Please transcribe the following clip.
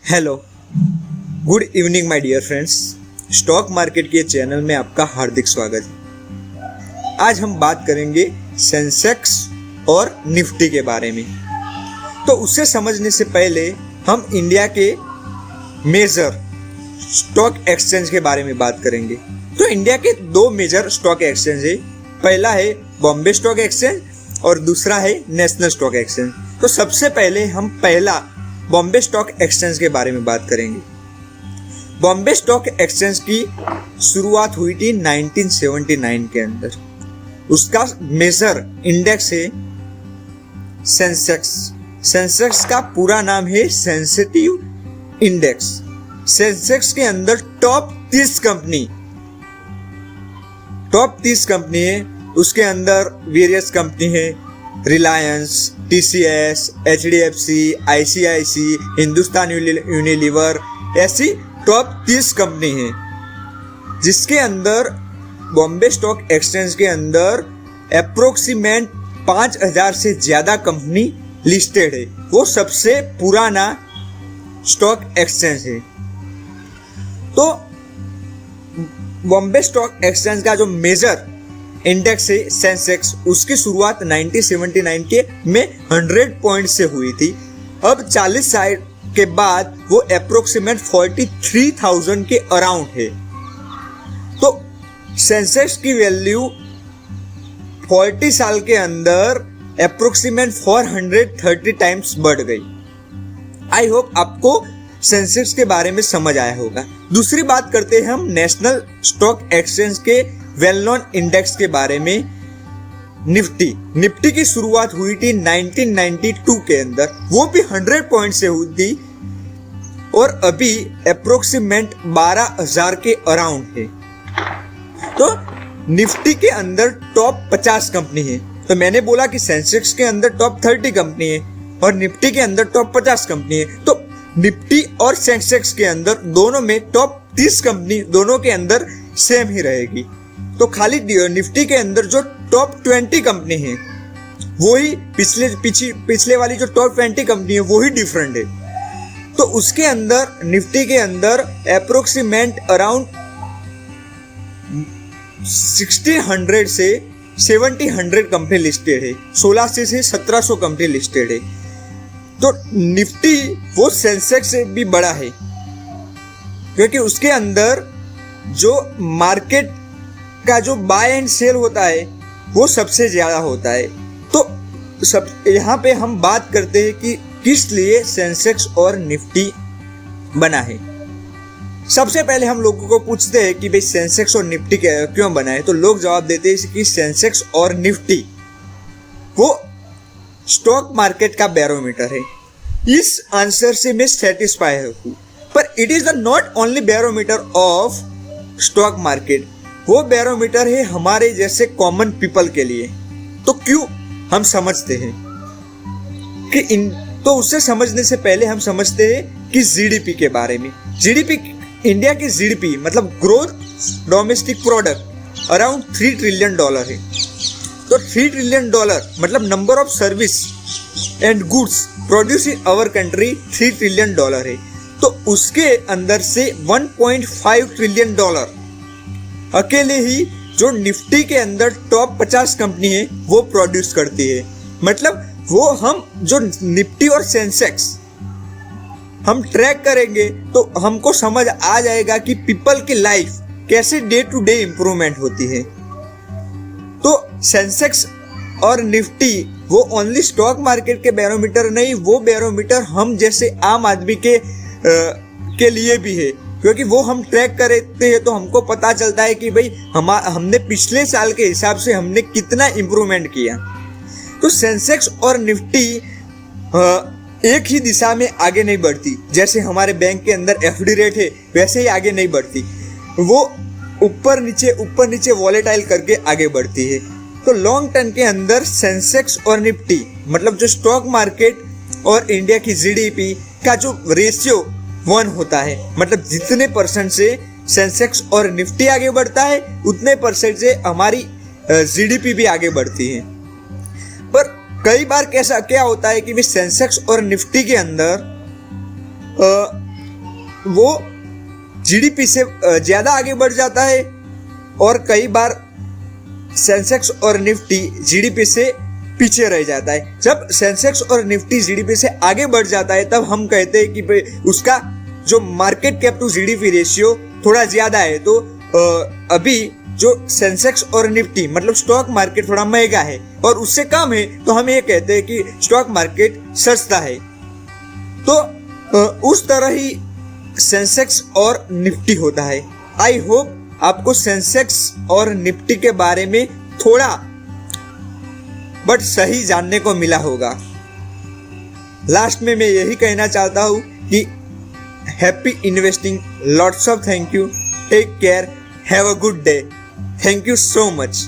Hello, good evening my dear friends. Stock market के channel में आपका हार्दिक स्वागत है। आज हम बात करेंगे सेंसेक्स और निफ्टी के बारे में। तो उसे समझने से पहले हम इंडिया के मेजर स्टॉक एक्सचेंज के बारे में बात करेंगे। तो इंडिया के दो मेजर स्टॉक एक्सचेंज है। पहला है बॉम्बे स्टॉक एक्सचेंज और दूसरा है नेशनल स्टॉक एक्सचेंज। तो सबसे पहले हम पहला बॉम्बे स्टॉक एक्सचेंज के बारे में बात करेंगे। बॉम्बे स्टॉक एक्सचेंज की शुरुआत हुई थी 1979 के अंदर। उसका मेजर इंडेक्स है सेंसेक्स। सेंसेक्स का पूरा नाम है सेंसिटिव इंडेक्स। सेंसेक्स के अंदर टॉप 30 कंपनी है। उसके अंदर वेरियस कंपनी है, Reliance, TCS, HDFC, ICIC, Hindustan Unilever, ऐसी टॉप 30 कंपनी है। जिसके अंदर बॉम्बे स्टॉक एक्सचेंज के अंदर अप्रोक्सीमेट 5000 से ज्यादा कंपनी लिस्टेड है। वो सबसे पुराना स्टॉक एक्सचेंज है। तो बॉम्बे स्टॉक एक्सचेंज का जो मेजर इंडेक्स है सेंसेक्स, उसकी शुरुआत 1979 के में 100 पॉइंट से हुई थी। अब 40 साल के बाद वो अप्रोक्सीमेट 43,000 के अराउंड है। तो सेंसेक्स की वैल्यू 40 साल के अंदर अप्रोक्सीमेट 430 टाइम्स बढ़ गई। आई होप आपको सेंसेक्स के बारे में समझ आया होगा। दूसरी बात करते हैं हम नेशनल स्टॉक एक्सचेंज के वेल नोन इंडेक्स के बारे में। निफ्टी की शुरुआत हुई थी 1992 के अंदर। वो भी 100 पॉइंट से हुई थी और अभी अप्रोक्सीमेट 12,000 के अराउंड है। तो निफ्टी के अंदर टॉप 50 कंपनी है। तो मैंने बोला कि सेंसेक्स के अंदर टॉप 30 कंपनी है और निफ्टी के अंदर टॉप 50 कंपनी है। तो निफ्टी और सेंसेक्स के अंदर दोनों में टॉप 30 कंपनी दोनों के अंदर सेम ही रहेगी। तो खाली निफ्टी के अंदर जो टॉप 20 कंपनी है वो ही पिछले वाली जो टॉप 20 कंपनी है वो ही डिफरेंट है। तो उसके अंदर निफ्टी के अंदर अप्रोक्सीमेट अराउंड 1600 से 1700 कंपनी लिस्टेड है। 1600 से 1700 कंपनी लिस्टेड है। तो निफ्टी वो सेंसेक्स से भी बड़ा है क्योंकि उसके अंदर जो मार्केट का जो बाय एंड सेल होता है वो सबसे ज्यादा होता है। तो यहाँ पे हम बात करते हैं कि किस लिए सेंसेक्स और निफ्टी बना है। सबसे पहले हम लोगों को पूछते हैं कि भाई सेंसेक्स और निफ्टी क्यों बना है। तो लोग जवाब देते हैं कि सेंसेक्स और निफ्टी वो स्टॉक मार्केट का बैरोमीटर है। इस आंसर से मैं सेटिस्फाई हूँ, पर it is the not only barometer of stock market. वो बैरोमीटर है हमारे जैसे कॉमन पीपल के लिए। तो क्यों हम समझते हैं कि तो उसे समझने से पहले हम समझते हैं कि जीडीपी के बारे में। जीडीपी, इंडिया की जीडीपी मतलब growth domestic product around $3 trillion है। तो $3 ट्रिलियन मतलब number of service and goods produce in our country $3 trillion है। तो उसके अंदर से $1.5 ट्रिलियन अकेले ही जो निफ्टी के अंदर टॉप 50 कंपनी है वो प्रोड्यूस करती है। मतलब वो हम जो निफ्टी और सेंसेक्स हम ट्रैक करेंगे तो हमको समझ आ जाएगा कि पीपल की लाइफ कैसे डे टू डे इंप्रूवमेंट होती है। तो सेंसेक्स और निफ्टी वो ओनली स्टॉक मार्केट के बैरोमीटर नहीं, वो बैरोमीटर हम जैसे आम आदमी के लिए भी है। क्योंकि वो हम ट्रैक करते हैं तो हमको पता चलता है कि भाई हमने पिछले साल के हिसाब से हमने कितना इम्प्रूवमेंट किया। तो सेंसेक्स और निफ्टी एक ही दिशा में आगे नहीं बढ़ती। जैसे हमारे बैंक के अंदर FD रेट है वैसे ही आगे नहीं बढ़ती। वो ऊपर नीचे वॉलेटाइल करके आगे बढ़ती है। तो लॉन्ग टर्म के अंदर सेंसेक्स और निफ्टी मतलब जो स्टॉक मार्केट और इंडिया की जीडीपी का जो रेशियो 1 होता है, मतलब जितने परसेंट से सेंसेक्स और निफ्टी आगे बढ़ता है उतने परसेंट से हमारी जीडीपी भी आगे बढ़ती है। पर कई बार क्या होता है कि सेंसेक्स और निफ्टी के अंदर वो जीडीपी से ज़्यादा आगे बढ़ जाता है, और कई बार सेंसेक्स और निफ्टी जीडीपी से पीछे रह जाता है। जब सेंसेक्स और निफ्टी जीडीपी से आगे बढ़ जाता है तब हम कहते हैं कि उसका जो market cap to GDP ratio थोड़ा ज़्यादा है। तो अभी जो सेंसेक्स और निफ्टी मतलब स्टॉक मार्केट थोड़ा महंगा है और उससे कम है, तो हम ये कहते हैं कि स्टॉक मार्केट सस्ता है। तो उस तरह ही सेंसेक्स और निफ्टी होता है। आई होप आपको सेंसेक्स और निफ्टी के बारे में थोड़ा बट सही जानने को मिला होगा। लास्ट में मैं यही कहना चाहता हूँ कि happy investing, lots of thank you, take care, have a good day, thank you so much.